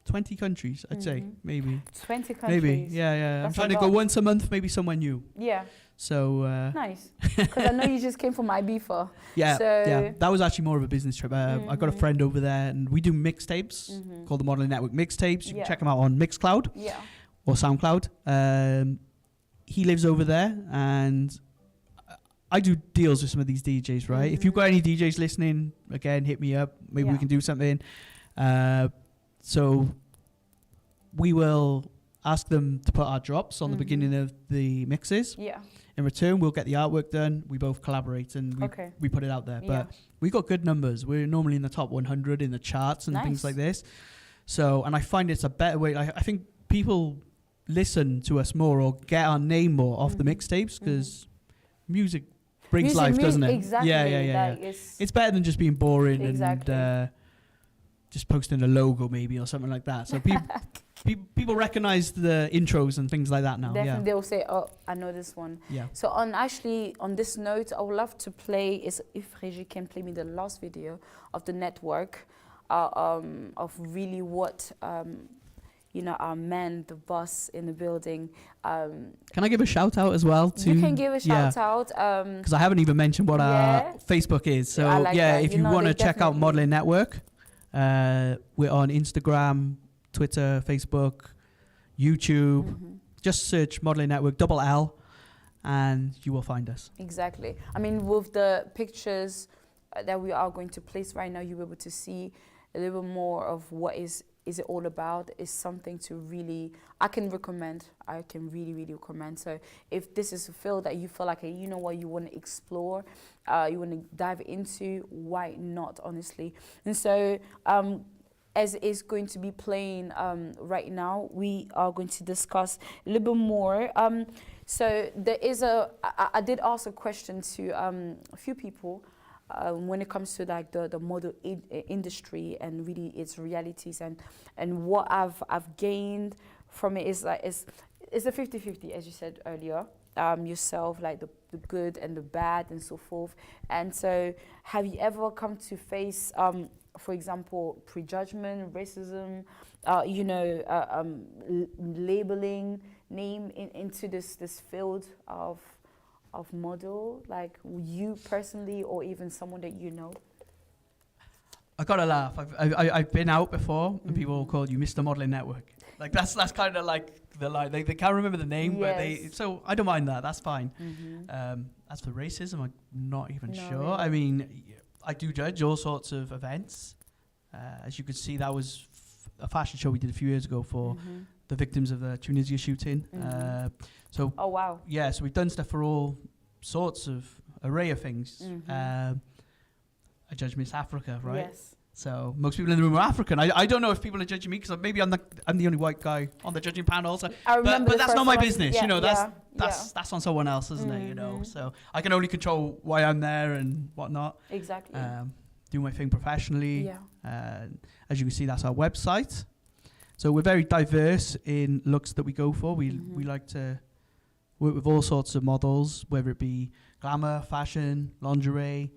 20 countries, I'd say, maybe. 20 countries? Maybe, yeah. I'm trying to go once a month, maybe somewhere new. Yeah. So... nice. Because I know you just came from Ibiza. Yeah, that was actually more of a business trip. I got a friend over there, and we do mixtapes called the Modelling Network Mixtapes. You can check them out on Mixcloud or SoundCloud. He lives over there, and I do deals with some of these DJs, right? If you've got any DJs listening, again, hit me up. Maybe we can do something. So we will ask them to put our drops on the beginning of the mixes. Yeah. In return, we'll get the artwork done. We both collaborate, and we put it out there. But we got good numbers. We're normally in the top 100 in the charts and things like this. So, and I find it's a better way. I think people listen to us more or get our name more off the mixtapes, because music brings life, doesn't it? Exactly. Yeah. It's better than just being boring and just posting a logo maybe or something like that. So people recognize the intros and things like that now. Definitely, they'll say, "Oh, I know this one." Yeah. So on this note, I would love to play. If Reggie can play me the last video of the network, of really what. Our man, the boss in the building. Can I give a shout out as well? You can give a shout out. Because I haven't even mentioned what our Facebook is. So if you want to check out Modelling Network, we're on Instagram, Twitter, Facebook, YouTube. Just search Modelling Network, double-L, and you will find us. Exactly. I mean, with the pictures that we are going to place right now, you'll be able to see a little more of what is it all about. Is something to really, I can really, really recommend. So if this is a field that you feel like, you know what, you want to explore, you want to dive into, why not, honestly? And so as is going to be playing right now, we are going to discuss a little bit more. So there is I did ask a question to a few people when it comes to like the model industry and really its realities and what I've gained from it is like it's a 50-50, as you said earlier, yourself, like the good and the bad and so forth. And so have you ever come to face for example, prejudgment, racism, labeling name into this field of model, like you personally or even someone that you know? I gotta laugh. I've been out before and people call you Mr. Modelling Network. Like that's kind of like the line. They can't remember the name, but so I don't mind that. That's fine. As for racism, I'm not even sure. Really. I mean, I do judge all sorts of events. As you can see, that was a fashion show we did a few years ago for the victims of the Tunisia shooting. So oh wow, yeah, so we've done stuff for all sorts of array of things. I judge Miss Africa, right? Yes. So most people in the room are African. I don't know if people are judging me because maybe I'm the only white guy on the judging panel. So, but that's not my business, you know. That's on someone else, isn't it? You know. So I can only control why I'm there and whatnot. Exactly. Do my thing professionally. Yeah. As you can see, that's our website. So we're very diverse in looks that we go for. We like to work with all sorts of models, whether it be glamour, fashion, lingerie,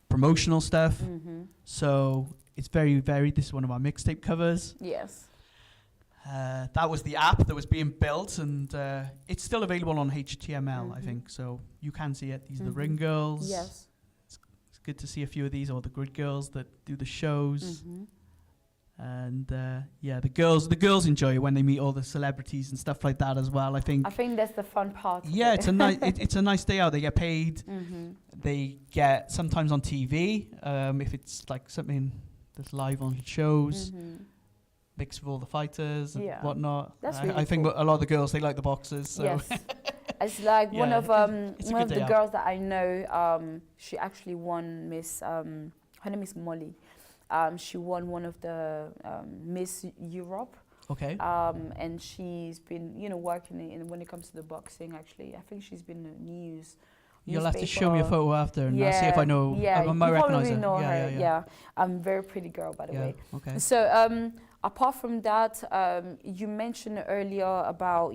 promotional stuff. So it's very varied. This is one of our mixtape covers. Yes. That was the app that was being built, and it's still available on HTML, I think. So you can see it. These are the ring girls. Yes. It's good to see a few of these, or the grid girls that do the shows. And yeah, the girls enjoy it when they meet all the celebrities and stuff like that as well. I think that's the fun part. Yeah, it's a nice it's a nice day out. They get paid. They get sometimes on TV if it's like something that's live on shows. Mixed with all the fighters and whatnot. That's really I think cool. a lot of the girls, they like the boxers. So. Yes. It's like one of the girls that I know. She actually won Miss. Her name is Molly. She won one of the Miss Europe. Okay. And she's been, working in when it comes to the boxing. Actually, I think she's been in the news. You'll have to show me a photo after, and I'll see if I know. Yeah, I might you recognize probably her. know her. Yeah. Very pretty girl, by the way. Okay. So, apart from that, you mentioned earlier about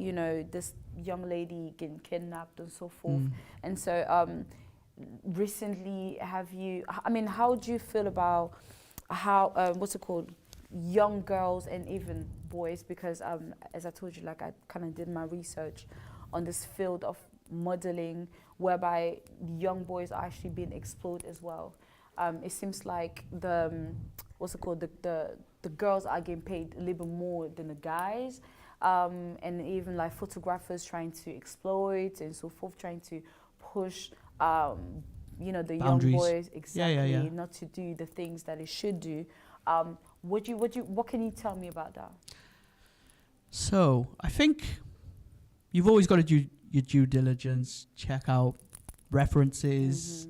this young lady getting kidnapped and so forth, and so recently, how do you feel about how what's it called, young girls and even boys? Because as I told you, like I kind of did my research on this field of modeling, whereby young boys are actually being explored as well. It seems like the girls are getting paid a little bit more than the guys, and even like photographers trying to exploit and so forth, trying to push the boundaries. young boys Yeah. not to do the things that they should do. What can you tell me about that? So I think you've always got to do your due diligence, check out references,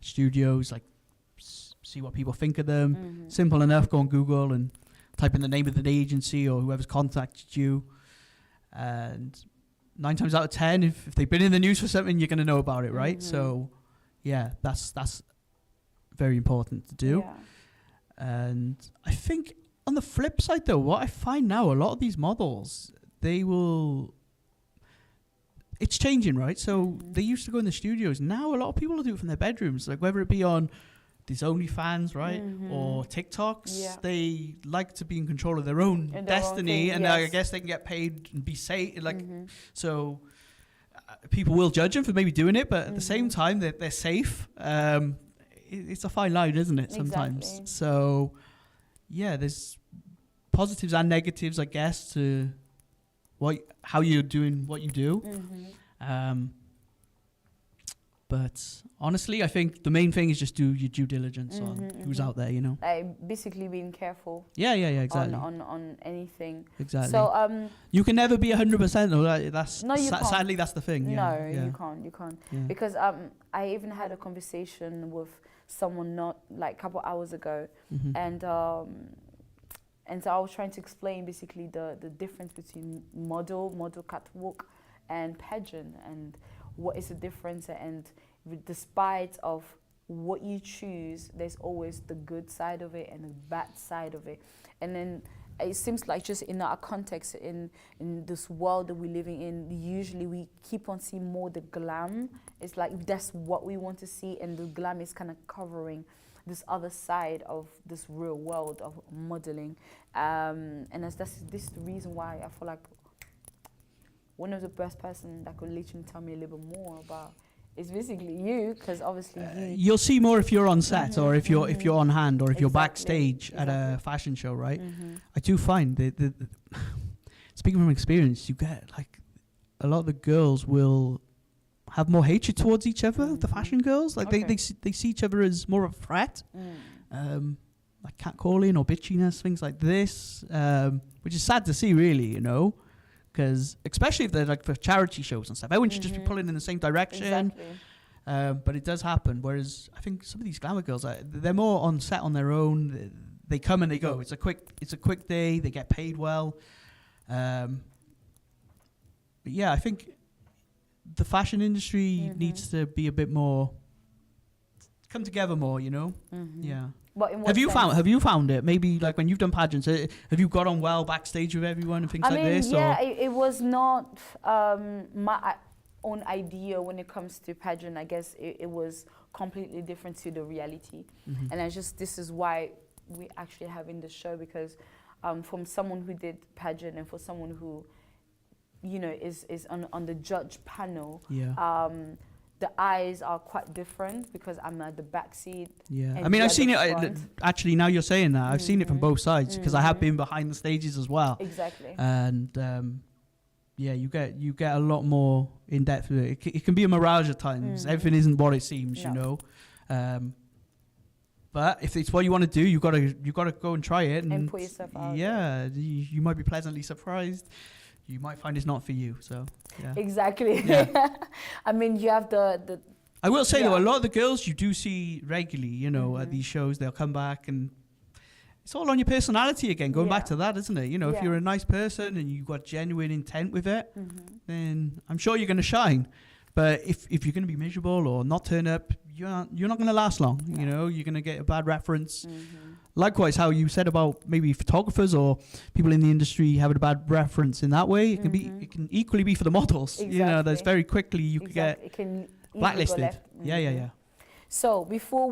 studios, like see what people think of them. Simple enough. Go on Google and type in the name of the agency or whoever's contacted you, and 9 times out of 10, if they've been in the news for something, you're going to know about it, right? So yeah, that's very important to do. And I think on the flip side though, what I find now, a lot of these models, it's changing, right? So they used to go in the studios. Now a lot of people will do it from their bedrooms, like whether it be on these OnlyFans, right, or TikToks. They like to be in control of their own destiny, and I guess they can get paid and be safe. So people will judge them for maybe doing it, but at the same time, they're safe. It's a fine line, isn't it? Sometimes. Exactly. So yeah, there's positives and negatives, I guess, to how you're doing what you do. But honestly, I think the main thing is just do your due diligence on who's out there, Like basically being careful. Yeah, exactly. On anything. Exactly. So you can never be 100%. Though. That's sadly that's the thing. You can't. Yeah. Because I even had a conversation with someone not like a couple hours ago, and so I was trying to explain basically the difference between model catwalk, and pageant, and what is the difference, and despite of what you choose, there's always the good side of it and the bad side of it. And then it seems like just in our context, in this world that we're living in, usually we keep on seeing more the glam. It's like that's what we want to see, and the glam is kind of covering this other side of this real world of modeling. And this is the reason why I feel like one of the best person that could literally tell me a little bit more about is basically you, because obviously you'll see more if you're on set, or if you're on hand, or if you're backstage at a fashion show, right? I do find that speaking from experience, you get like a lot of the girls will have more hatred towards each other. The fashion girls, like they see each other as more of a threat, like catcalling or bitchiness, things like this, which is sad to see, really, you know, because especially if they're like for charity shows and stuff, everyone should just be pulling in the same direction. Exactly. But it does happen. Whereas I think some of these glamour girls, they're more on set on their own. They come and they go. It's a quick day. They get paid well. But yeah, I think the fashion industry needs to be a bit more, come together more, you know. Yeah. But in what have you found it? Maybe like when you've done pageants, have you got on well backstage with everyone and things like this? Yeah, it was not my own idea when it comes to pageant. I guess it was completely different to the reality, and this is why we actually having the show, because from someone who did pageant and for someone who, you know, is on the judge panel. Yeah. The eyes are quite different because I'm at the back seat. Yeah, I mean, I've seen it. Actually, now you're saying that, I've seen it from both sides because I have been behind the stages as well. Exactly. And yeah, you get a lot more in depth with it. It can be a mirage at times. Everything isn't what it seems, you know. But if it's what you want to do, you gotta go and try it and put yourself out. Yeah, you might be pleasantly surprised. You might find it's not for you. So yeah. Exactly. Yeah. I mean, you have the I will say though, a lot of the girls you do see regularly, you know, at these shows, they'll come back and it's all on your personality again. Going back to that, isn't it? You know, if you're a nice person and you've got genuine intent with it, then I'm sure you're going to shine. But if you're going to be miserable or not turn up, you're not going to last long. No. You know, you're going to get a bad reference. Likewise, how you said about maybe photographers or people in the industry having a bad reference in that way, it can equally be for the models. Exactly. You know, there's very quickly you could get blacklisted. Yeah. So before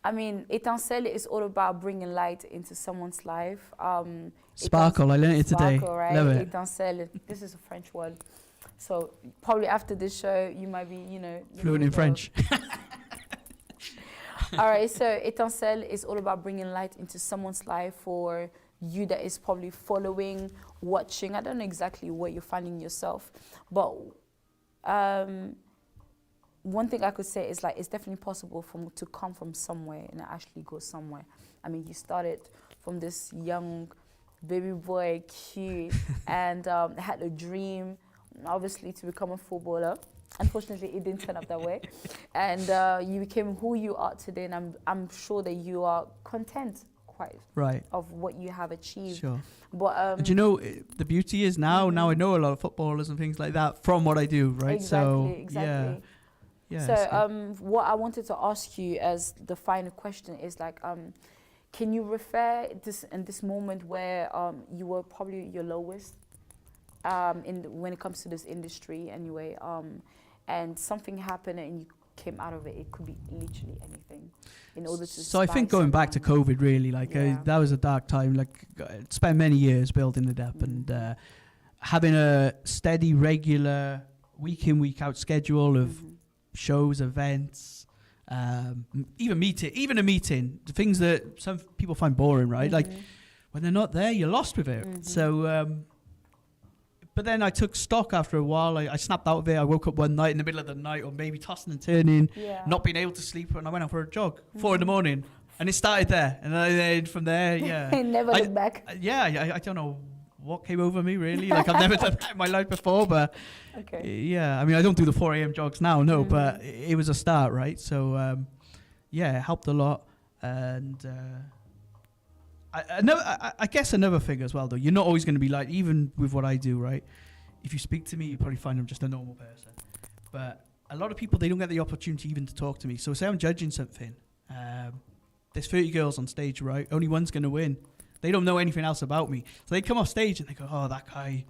Etincelle is all about bringing light into someone's life. Sparkle, I learned it today. Right? Love it. Etincelle, this is a French word. So probably after this show, you might be, you know, fluent in French. All right, so Etincelle is all about bringing light into someone's life for you that is probably following, watching. I don't know exactly where you're finding yourself, but one thing I could say is like it's definitely possible to come from somewhere and actually go somewhere. I mean, you started from this young baby boy, cute, and had a dream, obviously, to become a footballer. Unfortunately, it didn't turn up that way, and you became who you are today. And I'm sure that you are content, quite of what you have achieved. Sure. But do you know the beauty is now I know a lot of footballers and things like that from what I do. Right. Exactly. Yeah. So what I wanted to ask you as the final question is like, can you refer in this moment where you were probably your lowest when it comes to this industry anyway, and something happened and you came out of it? It could be literally anything in order to. So I think going back to COVID, really, like that was a dark time. Like spent many years building it up and having a steady, regular, week in, week out schedule of shows, events, even a meeting, the things that some people find boring, right? Like when they're not there, you're lost with it. So but then I took stock after a while. I snapped out of it. I woke up one night in the middle of the night, or maybe tossing and turning, not being able to sleep, and I went out for a jog, 4 a.m, and it started there. And then from there, never looked back. I don't know what came over me, really. Like I've never done that in my life before, but I mean, I don't do the 4 a.m. jogs now, but it was a start, right? So it helped a lot. And I guess another thing as well, though, you're not always going to be like, even with what I do, right? If you speak to me, you probably find I'm just a normal person. But a lot of people, they don't get the opportunity even to talk to me. So say I'm judging something. There's 30 girls on stage, right? Only one's going to win. They don't know anything else about me. So they come off stage and they go, oh, that guy,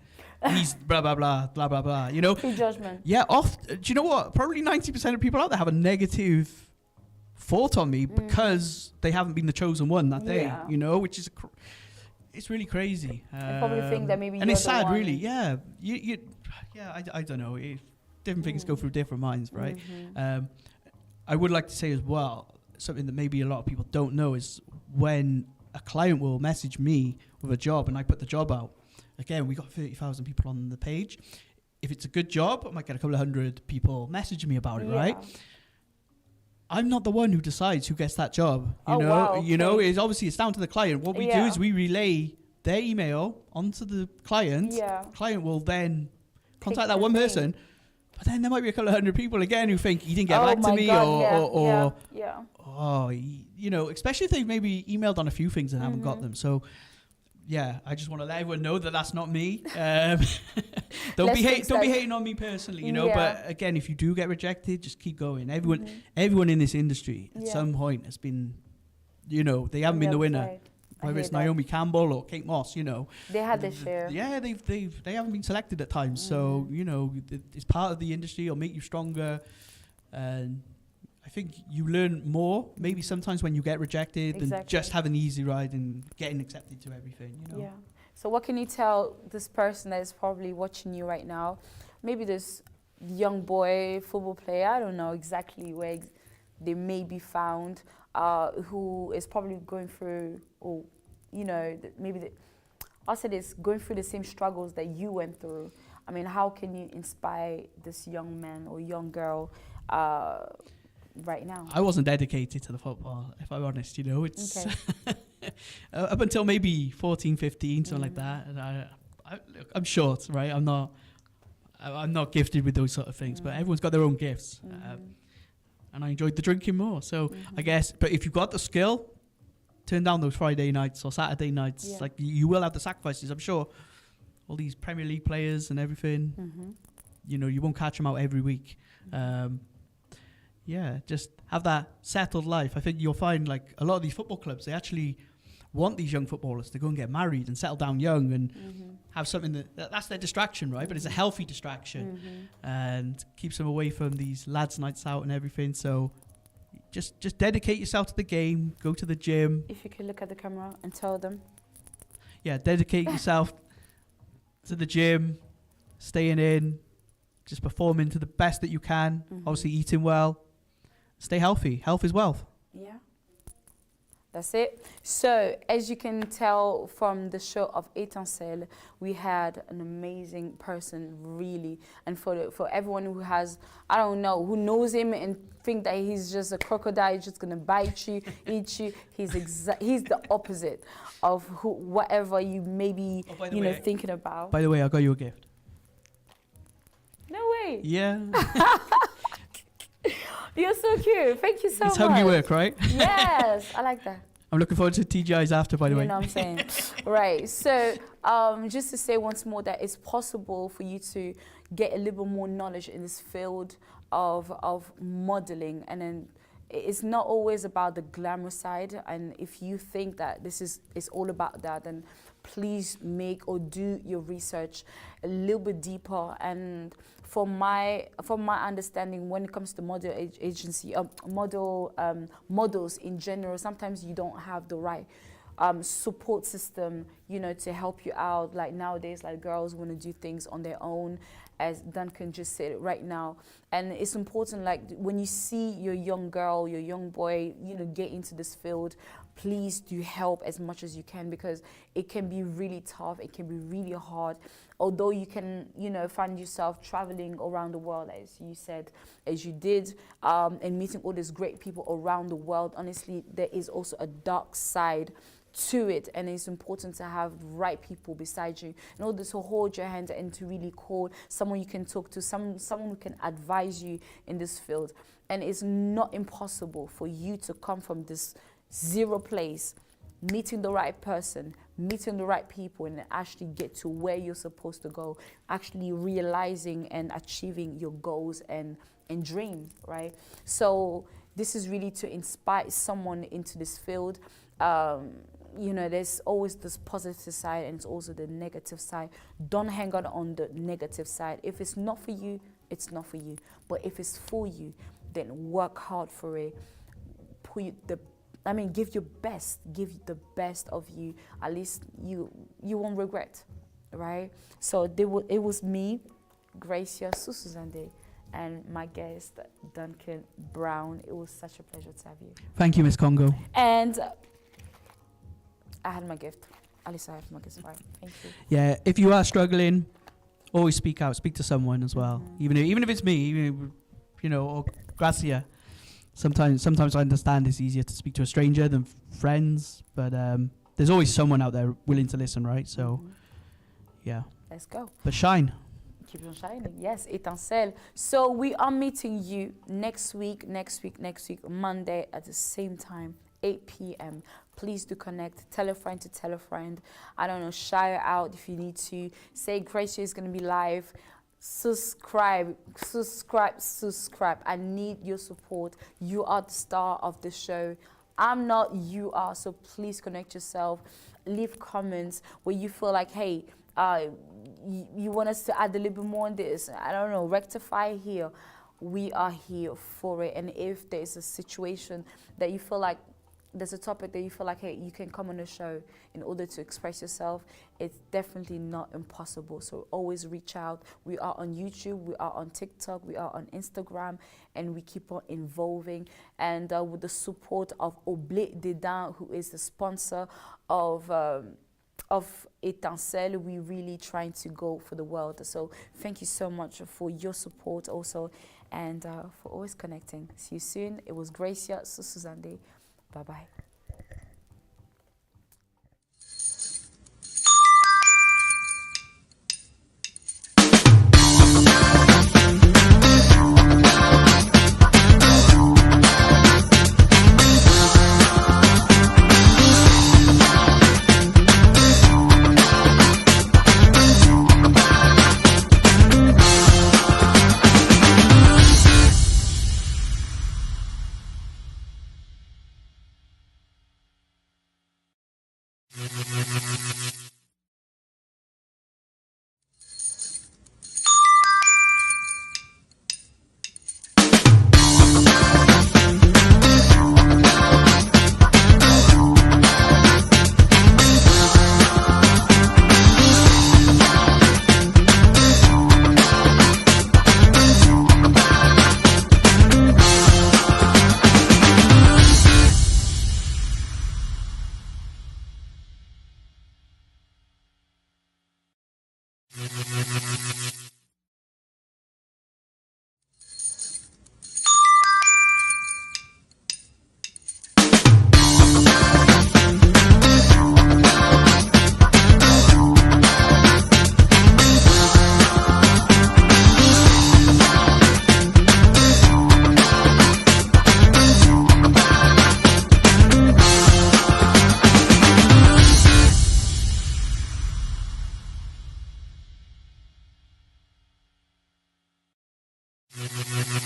he's blah, blah, blah, blah, blah, blah. You know? Prejudgment. Yeah. Do you know what? Probably 90% of people out there have a negative thought on me because they haven't been the chosen one that day, you know, which is it's really crazy. I probably think that maybe and it's sad, really. Yeah, I don't know. Different things go through different minds, right? I would like to say as well, something that maybe a lot of people don't know is when a client will message me with a job and I put the job out. Again, we got 30,000 people on the page. If it's a good job, I might get a couple of hundred people messaging me about it, right? I'm not the one who decides who gets that job. You know, wow, you know, it's down to the client. What we do is we relay their email onto the client. Yeah. Client will then contact that one person, but then there might be a couple of hundred people again who think he didn't get back to me, or you know, especially if they've maybe emailed on a few things and haven't got them. So yeah, I just want to let everyone know that that's not me. Don't be hating on me personally, you know. But again, if you do get rejected, just keep going. Everyone in this industry at some point has been, you know, they haven't been the winner. Side. Whether it's Naomi Campbell or Kate Moss, you know, they had their share. Yeah, they haven't been selected at times. So you know, it's part of the industry. It'll make you stronger, and I think you learn more maybe sometimes when you get rejected than just having the easy ride and getting accepted to everything. You know. Yeah. So what can you tell this person that is probably watching you right now? Maybe this young boy, football player. I don't know exactly where they may be found. Who is probably going through, or you know, I'll say this, going through the same struggles that you went through. I mean, how can you inspire this young man or young girl right now? I wasn't dedicated to the football, if I'm honest. You know, it's up until maybe 14, 15, something like that. And I'm short, right? I'm not gifted with those sort of things, but everyone's got their own gifts. And I enjoyed the drinking more. So I guess, but if you've got the skill, turn down those Friday nights or Saturday nights. Like you will have the sacrifices. I'm sure all these Premier League players and everything, you know, you won't catch them out every week. Just have that settled life. I think you'll find like a lot of these football clubs, they actually want these young footballers to go and get married and settle down young and have something that's their distraction, right? But it's a healthy distraction and keeps them away from these lads' nights out and everything. So just dedicate yourself to the game, go to the gym. If you could look at the camera and tell them. Yeah, dedicate yourself to the gym, staying in, just performing to the best that you can, obviously eating well, stay healthy. Health is wealth. Yeah. That's it. So, as you can tell from the show of Etincelle, we had an amazing person, really. And for everyone who has, I don't know, who knows him and think that he's just a crocodile, just gonna bite you, eat you, he's the opposite of whatever you may be, thinking about. By the way, I got you a gift. No way. Yeah. You're so cute. Thank you so much. It's how you work, right? Yes, I like that. I'm looking forward to TGI's after, by the way. You know what I'm saying? Right. So just to say once more that it's possible for you to get a little more knowledge in this field of modeling. And then it's not always about the glamour side. And if you think that it's all about that, then please make or do your research a little bit deeper. And from my understanding, when it comes to model agency, models in general, sometimes you don't have the right support system, to help you out. Like nowadays, like girls want to do things on their own, as Duncan just said right now. And it's important, like when you see your young girl, your young boy, get into this field, please do help as much as you can, because it can be really tough. It can be really hard. Although you can, find yourself traveling around the world, as you said, as you did, and meeting all these great people around the world. Honestly, there is also a dark side to it, and it's important to have right people beside you in order to hold your hand and to really call someone you can talk to, someone who can advise you in this field. And it's not impossible for you to come from this zero place, meeting the right person, meeting the right people, and actually get to where you're supposed to go, actually realizing and achieving your goals and dream, right? So this is really to inspire someone into this field. There's always this positive side, and it's also the negative side. Don't hang on the negative side. If it's not for you, it's not for you. But if it's for you, then work hard for it. Give your best. Give the best of you. At least you won't regret, right? So it was me, Gracia Susuzande, and my guest, Duncan Brown. It was such a pleasure to have you. Thank you, Miss Congo. And I had my gift. At least I have my gift. Right. Thank you. Yeah, if you are struggling, always speak out. Speak to someone as well. Even if it's me, or Gracia. Sometimes I understand it's easier to speak to a stranger than friends, but there's always someone out there willing to listen, right? So, yeah. Let's go. But shine. Keep on shining. Yes, Etincelle. So we are meeting you next week, Monday at the same time, 8 p.m. Please do connect. Tell a friend to tell a friend. I don't know, share out if you need to. Say Gracia is going to be live. Subscribe. I need your support. You are the star of the show. I'm not, you are. So please connect yourself. Leave comments where you feel like, hey, you want us to add a little bit more on this. I don't know, rectify here. We are here for it. And if there's a situation that you feel like, there's a topic that you feel like, hey, you can come on the show in order to express yourself, it's definitely not impossible. So always reach out. We are on YouTube, we are on TikTok, we are on Instagram, and we keep on evolving. And with the support of Oblé Dedans, who is the sponsor of Etincelle, we're really trying to go for the world. So thank you so much for your support also, and for always connecting. See you soon. It was Gracia Susuzande. Bye-bye.